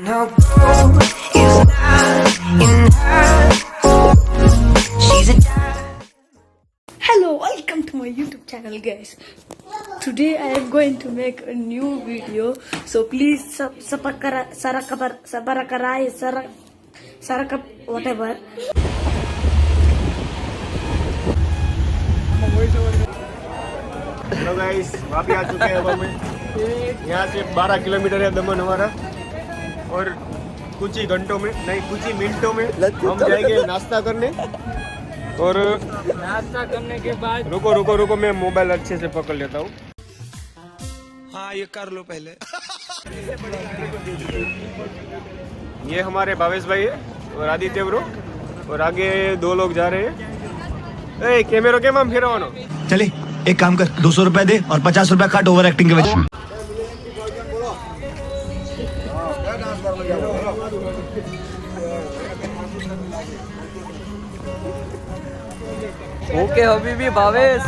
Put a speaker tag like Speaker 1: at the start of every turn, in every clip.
Speaker 1: Now gold is not in her. She's a diamond.
Speaker 2: Hello, welcome to my YouTube channel, guys. Today I am going to make a new video, so please whatever.
Speaker 3: Hello guys, वापस आ चुके हैं अब हम यहाँ से 12 kilometre है दमन हमारा, और कुछ ही घंटों में नहीं कुछ ही मिनटों में हम जाएंगे नाश्ता करने। और
Speaker 4: नाश्ता करने के बाद
Speaker 3: रुको रुको रुको, मैं मोबाइल अच्छे से पकड़ लेता हूँ।
Speaker 5: हाँ ये कर लो पहले।
Speaker 3: ये हमारे भावेश भाई है और आदित्य ब्रो, और आगे 2 लोग जा रहे हैं। ए कैमरा के हम फिरवानो।
Speaker 5: चले एक काम कर, 200 रुपए दे और 50 रुपए काट ओवर एक्टिंग के वजह।
Speaker 4: ओके हबीबी भावेश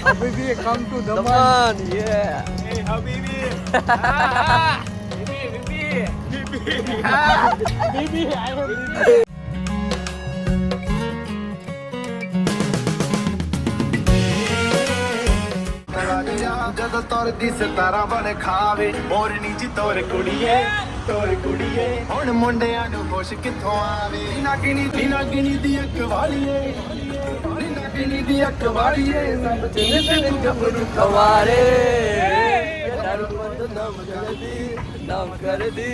Speaker 4: हबीबी कम टू दमन ये
Speaker 5: ਜਦੋਂ ਤੁਰਦੀ ਸਿਤਾਰਾ ਬਣ ਖਾਵੇ ਮੋਰਨੀ ਜੀ ਤੋਰ ਕੁੜੀਏ ਹੁਣ ਮੁੰਡਿਆਂ ਨੂੰ ਹੋਸ਼ ਕਿੱਥੋਂ ਆਵੇ ਨਾਗਿਣੀ ਦੀ ਅੱਖ ਵਾਲੀਏ ਨਾਗਿਣੀ ਦੀ ਅੱਖ ਵਾਲੀਏ ਸਭ ਚਿੰਨੇ ਤੇ ਗੱਭਰੂ
Speaker 4: सवारे नाम कर दी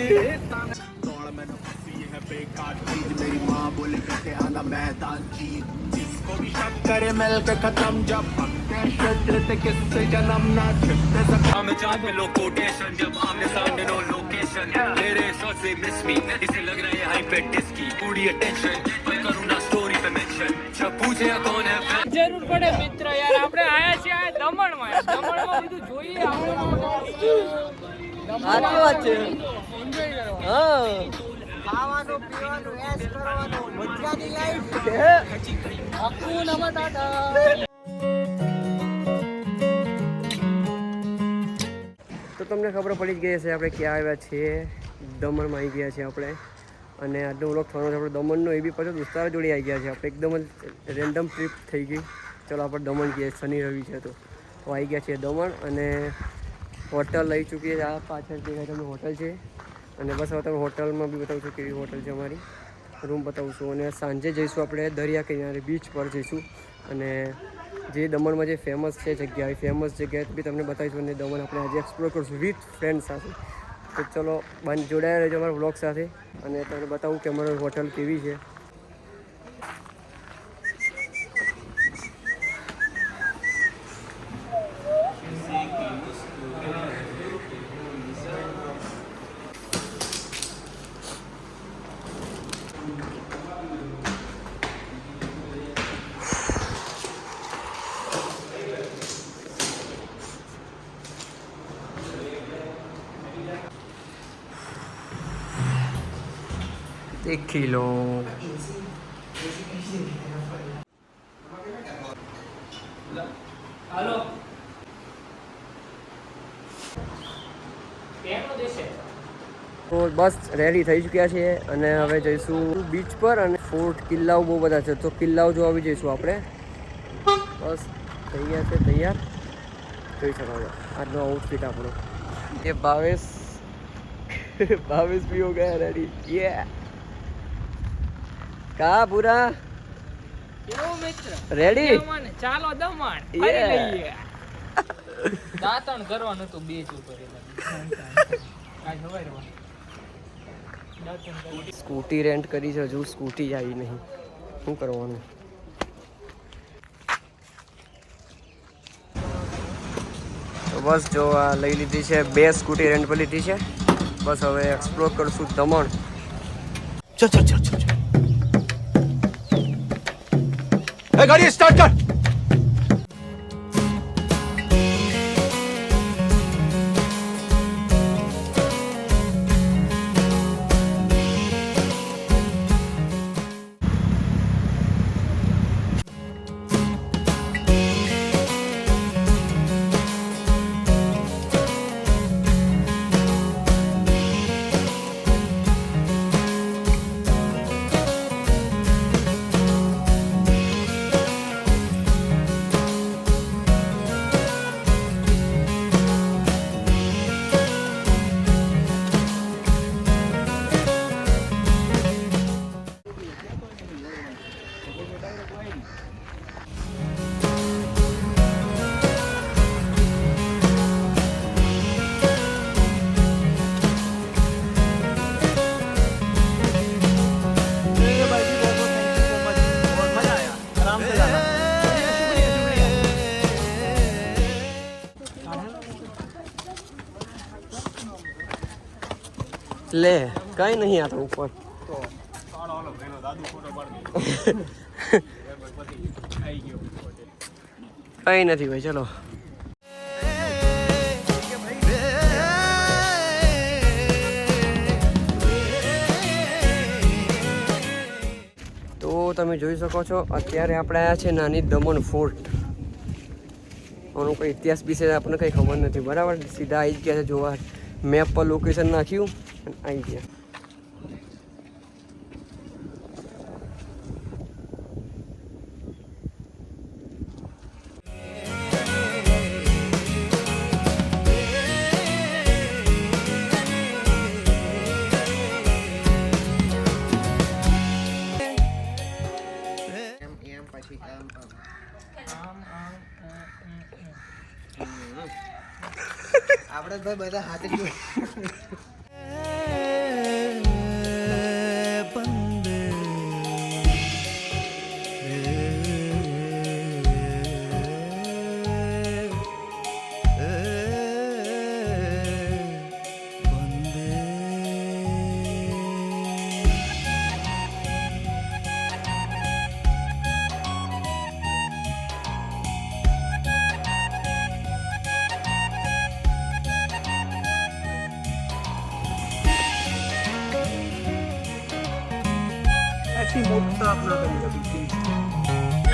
Speaker 5: ਦੌੜ ਮੈਨੂੰ ਪੱਸੀ ਹੈ ਬੇਕਾਰ ਚੀਜ਼ ਮੇਰੀ ਮਾਂ ਬੋਲੇ ਕੇ ਆਂਦਾ ਮੈਦਾਨ जीत जिसको भी शक करे मिल के खत्म जब पक्के शत्र ते किससे जन्म ना छिपते
Speaker 6: हम चाहते लो कोटेशन जब आमने सामने नो लोकेशन तेरे शॉट से मिस मी इसे लग रहा है हाइपर डिस्की पूरी अटेंशन मैं करूँ ना स्टोरी पे मेंशन जब पूछे कौन है
Speaker 4: જરૂર પડે મિત્ર યાર આપણે આયા છીએ આ દમણમાં બધું જોઈએ આપણે સાચી વાત છે હા ખાવાનું પીવાનું એશ કરવાનું મજાની લાઈફ છે આખું નમા દાદા
Speaker 2: તો તમને ખબર પડી જ ગઈ હશે આપણે ક્યાં આવ્યા છીએ, દમણમાં આવી ગયા છીએ આપણે, અને આજનો વ્લોગ થવાનો છે આપણે દમણનો, એ બી પાછો દોસ્તારો જોડે આવી ગયા છે આપણે, એકદમ જ રેન્ડમ ટ્રીપ થઈ ગઈ. ચલો આપણે દમણ જઈએ, શનિ રવિ છે તો આવી ગયા છીએ દમણ, અને હોટલ લઈ ચૂકીએ છીએ. આ પાછળ દેખાય તમને હોટલ છે, અને બસ હવે તમે હોટલમાં બી બતાવું છું કેવી હોટલ છે અમારી, રૂમ બતાવું છું. અને સાંજે જઈશું આપણે દરિયા કિનારે બીચ પર જઈશું, અને જે દમણમાં જે ફેમસ છે જગ્યા, એ ફેમસ જગ્યાએ બી તમને બતાવીશું, અને દમણ આપણે આજે એક્સપ્લોર કરીશું વિથ ફ્રેન્ડ સાથે. તો ચલો જોડાયા રહેજો અમારા વ્લોગ સાથે, અને તમને બતાવું કે અમારો હોટલ કેવી છે. દેખી લો
Speaker 4: હાલો
Speaker 2: તો બસ રેડી થઈ ચૂક્યા છીએ, અને હવે જઈશું બીચ પર, અને ફોર્ટ કિલ્લાઓ બહુ બધા છે, તો કિલ્લાઓ જોવા આવી જઈશું આપણે. બસ થઈ ગયા છે તૈયાર, જોઈ શકો છો આજનો આઉટફિટ આપણો. એ ભાવેશ भी हो गया रेडी. ये કા પૂરા
Speaker 4: કેવો મિત્ર
Speaker 2: રેડી,
Speaker 4: ચાલો દમણ ફરી લઈએ દાંતણ કરવાનું હતું બીચ ઉપર આજ હવારે
Speaker 2: સ્કૂટી રેન્ટ કરી છે, હજુ સ્કૂટી આવી નહીં, શું કરવાનું. તો બસ જો આ લઈ લીધી છે, 2 સ્કૂટી રેન્ટ પર લીધી છે. બસ હવે એક્સપ્લોર કરશું દમણ.
Speaker 5: चल चल चल चल गाड़ी स्टार्ट कर।
Speaker 2: લે કઈ નહીં આ તો ઉપર
Speaker 3: કાળો ઓલો ભાઈનો દાદુ ફોટો પાડી આવી ગયો હોટેલ.
Speaker 2: કઈ નથી ભાઈ ચલો તો તમે જોઈ શકો છો અત્યારે આપણે આવ્યા છે નાની દમણ ફોર્ટ આનો કોઈ ઇતિહાસ વિશે આપણને કંઈ ખબર નથી બરાબર સીધા આવી જ ગયા છે જોવા મેપ પર લોકેશન નાખ્યું અને આવી ગયા
Speaker 4: આપણે ભાઈ બધા હાથે જોઈ
Speaker 2: ऐसी मोटा अपना करेगा बिल्कुल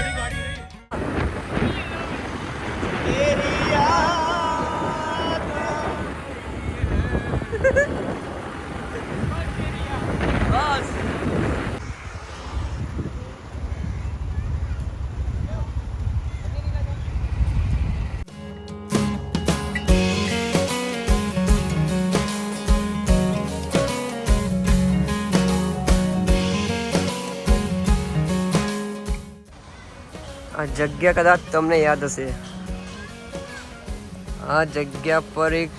Speaker 2: આ જગ્યા કદાચ તમને યાદ હશે આ જગ્યા પર એક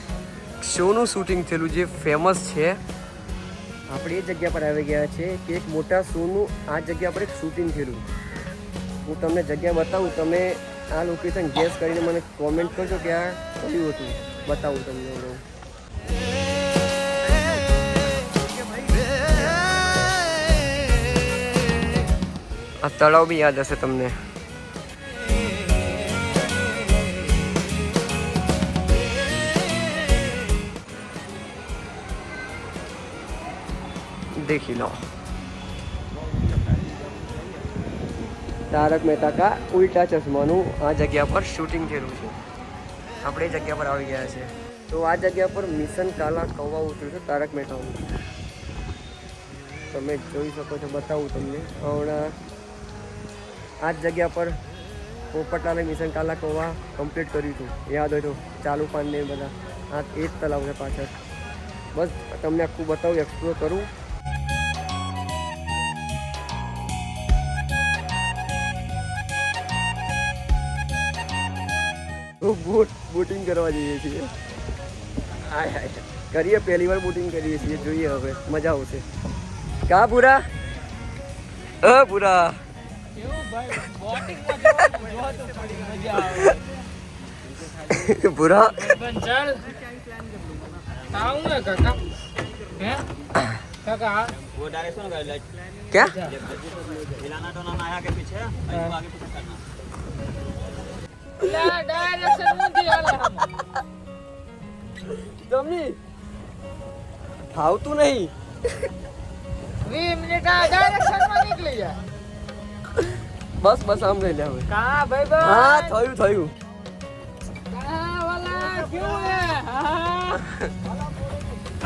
Speaker 2: શોનું શૂટિંગ થયેલું જે ફેમસ છે આપણે એ જગ્યા પર આવી ગયા છે કે એક મોટા શોનું આ જગ્યા પર એક શૂટિંગ થયેલું હું તમને જગ્યા બતાવું તમે આ લોકેશન ગેસ કરીને મને કોમેન્ટ કરજો કે આ કયું હતું બતાવું તમને હું આ તળાવ બી યાદ હશે તમને देखी लो તારક મહેતા કા ઉલ્ટા ચશ્માનું આ જગ્યા પર શૂટિંગ થયેલું છે આપણે એ જગ્યા પર આવી ગયા છે તો આ જગ્યા પર મિશન કાલા કૌવા ઉતર્યું છે તારક મહેતાનું તમે જોઈ શકો છો બતાવું તમને હમણાં આ જ જગ્યા પર પોપટલાલે મિશન કાલા કૌવા કમ્પ્લીટ કર્યું હતું યાદ હોય તો ચાલુ પાંડે બધા આ એ જ તલાવ છે પાછળ બસ તમને આખું બતાવું એક્સપ્લોર કરું બોટિંગ કરવા જઈએ છીએ હાય હાય કરીએ પહેલી વાર બોટિંગ કરીએ છીએ જોઈએ હવે મજા આવશે કા પૂરા પૂરા પૂરા क्या તમની ખાવતું નહીં
Speaker 4: 20 મિનિટ આ ડાયરેક્શનમાં નીકળી જાય
Speaker 2: બસ બસ આમ લઈ લે હવે
Speaker 4: કા ભાઈ
Speaker 2: હા થયું થયું
Speaker 4: કા વાલા ક્યું હે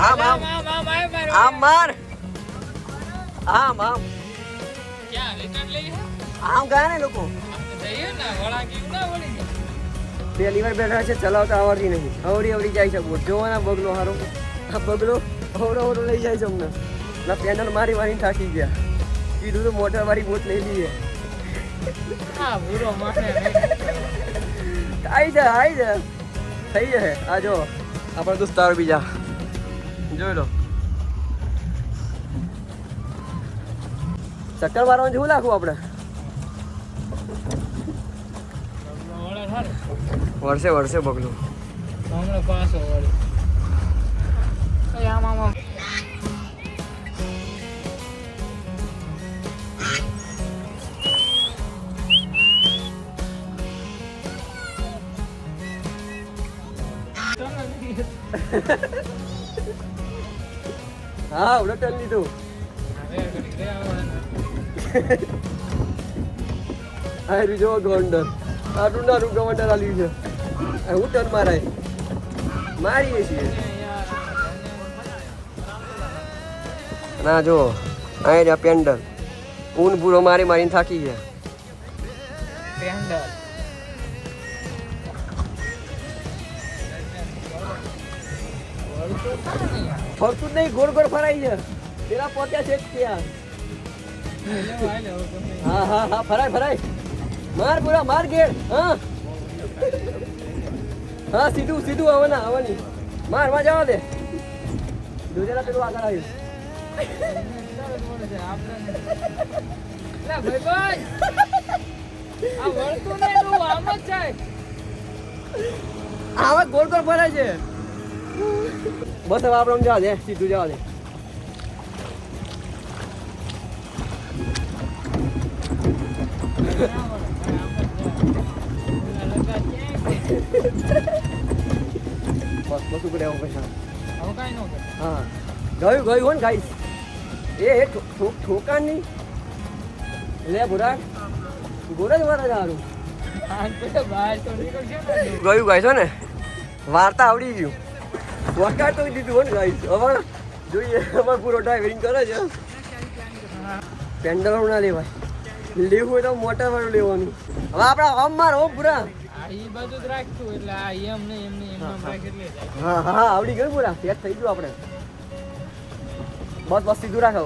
Speaker 2: આમ આમ આમ માર આમ આમ
Speaker 4: ક્યાં રિટર્ન લઈ હે
Speaker 2: આમ ગયા ને લોકો
Speaker 4: જઈએ ને વળા ગયું ના વળી
Speaker 2: પહેલી વાર બેઠા છે ચલાવતા આવડતી નહીં અવડી અવડી જાય છે બોટ જોવાના બગલો હારો આ બગલો અવડો અવડો લઈ જાય છે અમને ના પેનલ મારી મારીને થાકી ગયા કીધું તો મોટર વાળી બોટ લઈ લઈએ
Speaker 4: હા ભૂરો માને
Speaker 2: આવી જા થઈ જશે આ જો આપણા દોસ્તાર બીજા જોઈ લો ચક્કર મારવાનું જેવું લાખું આપણે વર્ષે વર્ષે બગલું
Speaker 4: હમણાં પાછો વળી આમ
Speaker 2: હા ઉલટન લીધું આ જો ગવર્નર આટલું નાનું ગવર્નર આલ્યું છે હું ટર્ન મારાય મારીએ છીએ ના જો આ રહ્યા પેન્ડલ ઊન ભૂરો મારી મારીને થાકી ગયા ફરતું નહીં ગોળ ગોળ ફરાઈ છે પેલા પોત્યા છે ત્યાં હા હા હા ફરાય ફરાય માર પૂરા માર ગેડ હા હા સીધું સીધું આવવાની માર માં જવા દે દુજેલા પેલું આગળ આવ્યું આવા ગોળ ગોળ ફરાય છે બસ હવે આપણે જવા દે સીધું જવા દે બસ બસ ઉપર આવો પૈસા હા ગયું ગયું હો ને ગાઈસ એ ઠોકાણ નહીં લે ભુરા ગોરા જ વાળા સારું ગયું ગાઈસ હો ને વાર્તા આવડી ગયું વકાર તો દીધું હો ને ગાઈસ હવે જોઈએ અમારે પૂરો ડ્રાઇવિંગ કરે છે પેન્ડલ ના લેવાય લેવું હોય તો મોટા વાળું લેવાનું હવે આપણા હોમ માર હો પૂરા હા હા આવડી ગયું પૂરા સેટ થઈ ગયું આપણે બસ બસ સીધું રાખો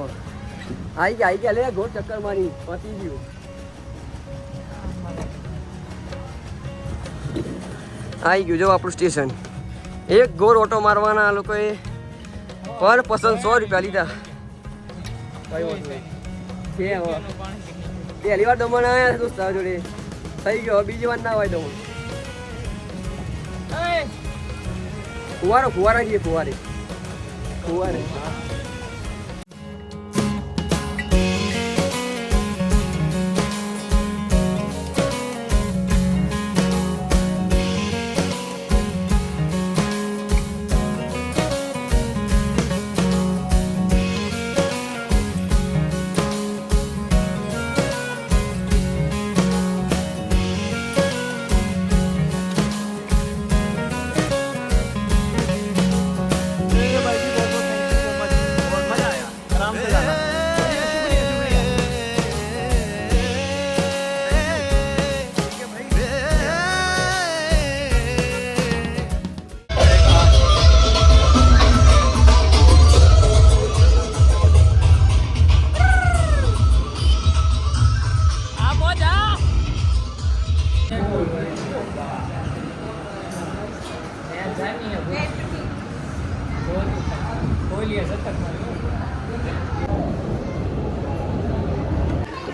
Speaker 2: આવી ગયા લે ગોળ ચક્કર મારી પતી ગયું આવી ગયું જો આપણું સ્ટેશન એક ગોળ ઓટો મારવાના આ લોકોએ પર પસંદ 100 રૂપિયા લીધા પહેલી વાર દમણ આવ્યા દોસ્તા જોડે થઈ ગયો બીજી વાર ના હોય દમણ ફુવારા જઈએ ફુવારે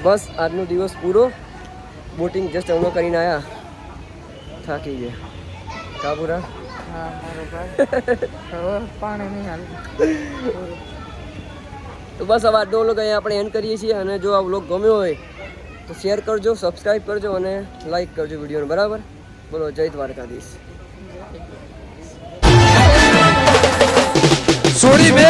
Speaker 2: બસ આજનો દિવસ પૂરો બોટિંગ જસ્ટ હમણાં કરીને આવ્યા થાકી ગયા કાબુરા તો બસ હવે આજનો વ્લોગ અહીંયા આપણે એન્ડ કરીએ છીએ અને જો આ વ્લોગ ગમ્યો હોય તો શેર કરજો સબસ્ક્રાઈબ કરજો અને લાઈક કરજો વિડીયોને બરાબર બોલો જય દ્વારકાધીશ
Speaker 7: સોરી બે